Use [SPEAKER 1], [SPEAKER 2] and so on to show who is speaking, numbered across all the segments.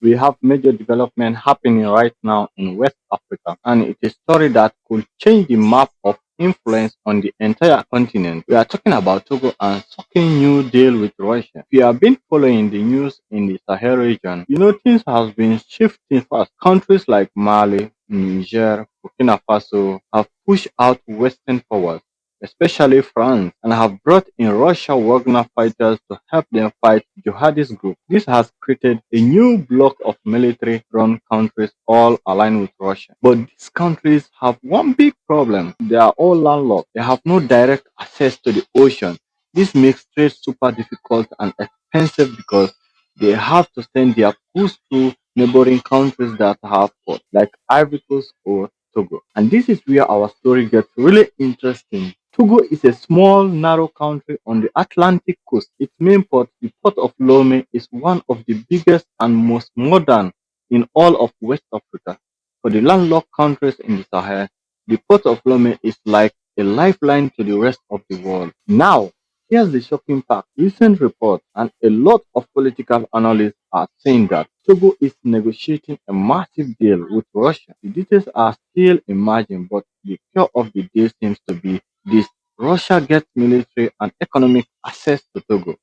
[SPEAKER 1] We have major development happening right now in West Africa, and it is a story that could change the map of influence on the entire continent. We are talking about Togo and sucking new deal with Russia. If you have been following the news in the Sahel region, you know things have been shifting fast. Countries like Mali, Niger, Burkina Faso have pushed out Western powers, especially France, and have brought in Russia Wagner fighters to help them fight jihadist groups. This has created a new bloc of military-run countries all aligned with Russia. But these countries have one big problem. They are all landlocked. They have no direct access to the ocean. This makes trade super difficult and expensive because they have to send their goods to neighboring countries that have ports, like Ivory Coast or Togo. And this is where our story gets really interesting. Togo is a small, narrow country on the Atlantic coast. Its main port, the Port of Lome, is one of the biggest and most modern in all of West Africa. For the landlocked countries in the Sahel, the Port of Lome is like a lifeline to the rest of the world. Now, here's the shocking part. Recent reports and a lot of political analysts are saying that Togo is negotiating a massive deal with Russia. The details are still emerging, but the core of the deal seems to be this: Russia gets military and economic access to Togo.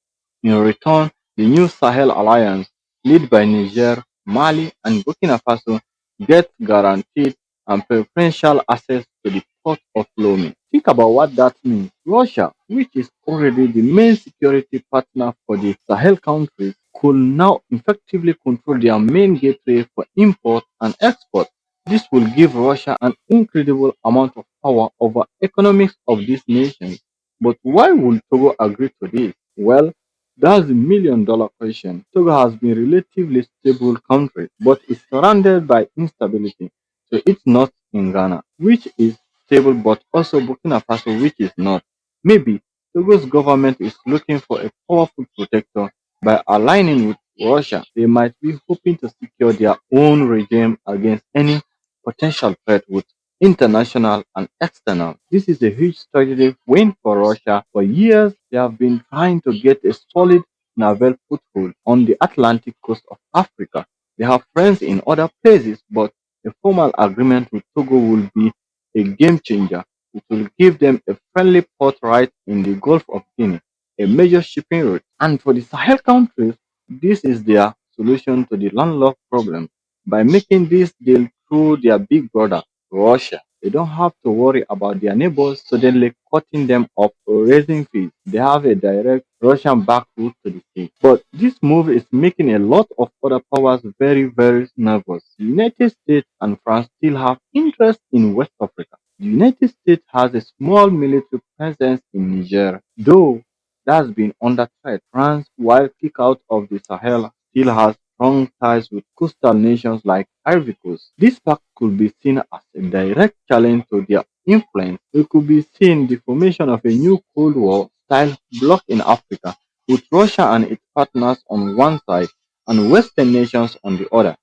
[SPEAKER 1] In return, the new Sahel alliance, led by Niger, Mali, and Burkina Faso, gets guaranteed and preferential access to the port of Lomé. Think about what that means. Russia, which is already the main security partner for the Sahel countries, could now effectively control their main gateway for import and export. This will give Russia an incredible amount of power over economics of these nations. But why would Togo agree to this? Well, that's the million-dollar question. Togo has been a relatively stable country, but is surrounded by instability. So it's not in Ghana, which is stable, but also Burkina Faso, which is not. Maybe Togo's government is looking for a powerful protector by aligning with Russia. They might be hoping to secure their own regime against any potential threat with international and external. This is a huge strategic win for Russia. For years, they have been trying to get a solid naval foothold on the Atlantic coast of Africa. They have friends in other places, but a formal agreement with Togo will be a game changer. It will give them a friendly port right in the Gulf of Guinea, a major shipping route. And for the Sahel countries, this is their solution to the landlocked problem. By making this deal through their big brother, Russia, they don't have to worry about their neighbors suddenly cutting them off or raising fees. They have a direct Russian back route to the sea. But this move is making a lot of other powers very, very nervous. The United States and France still have interest in West Africa. The United States has a small military presence in Niger, though that's been under threat. France, while kicked out of the Sahel, still has strong ties with coastal nations like Ivory Coast. This fact could be seen as a direct challenge to their influence. It could be seen the formation of a new Cold War style bloc in Africa, with Russia and its partners on one side and Western nations on the other.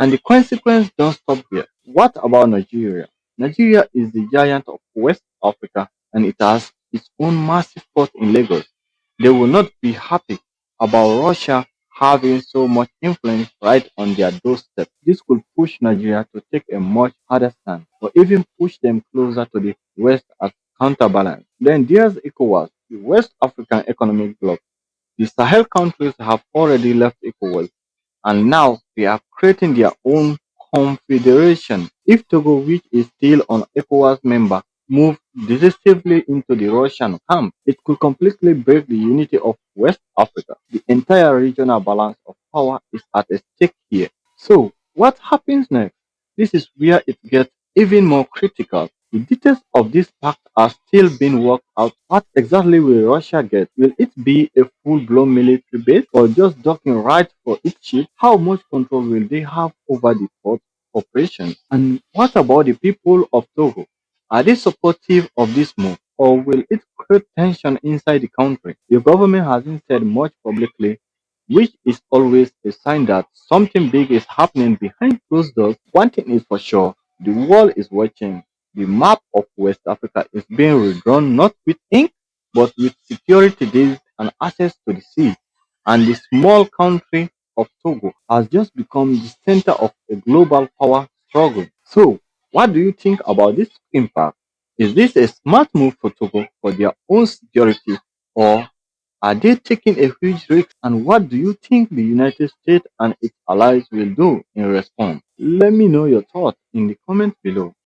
[SPEAKER 1] And the consequence don't stop here. What about Nigeria? Nigeria is the giant of West Africa and it has its own massive port in Lagos. They will not be happy about Russia having so much influence right on their doorstep. This could push Nigeria to take a much harder stand or even push them closer to the West as counterbalance. Then there's ECOWAS, the West African Economic Bloc. The Sahel countries have already left ECOWAS and now they are creating their own confederation. If Togo, which is still an ECOWAS member, moves decisively into the Russian camp, it could completely break the unity of West Africa. The entire regional balance of power is at stake here. So, what happens next? This is where it gets even more critical. The details of this pact are still being worked out. What exactly will Russia get? Will it be a full-blown military base or just docking right for its ship? How much control will they have over the port operations? And what about the people of Togo? Are they supportive of this move or will it create tension inside the country? The government hasn't said much publicly, which is always a sign that something big is happening behind closed doors. One thing is for sure, the world is watching. The map of West Africa is being redrawn not with ink, but with security deals and access to the sea. And the small country of Togo has just become the center of a global power struggle. So, what do you think about this impact? Is this a smart move for Togo for their own security, or are they taking a huge risk? And what do you think the United States and its allies will do in response? Let me know your thoughts in the comments below.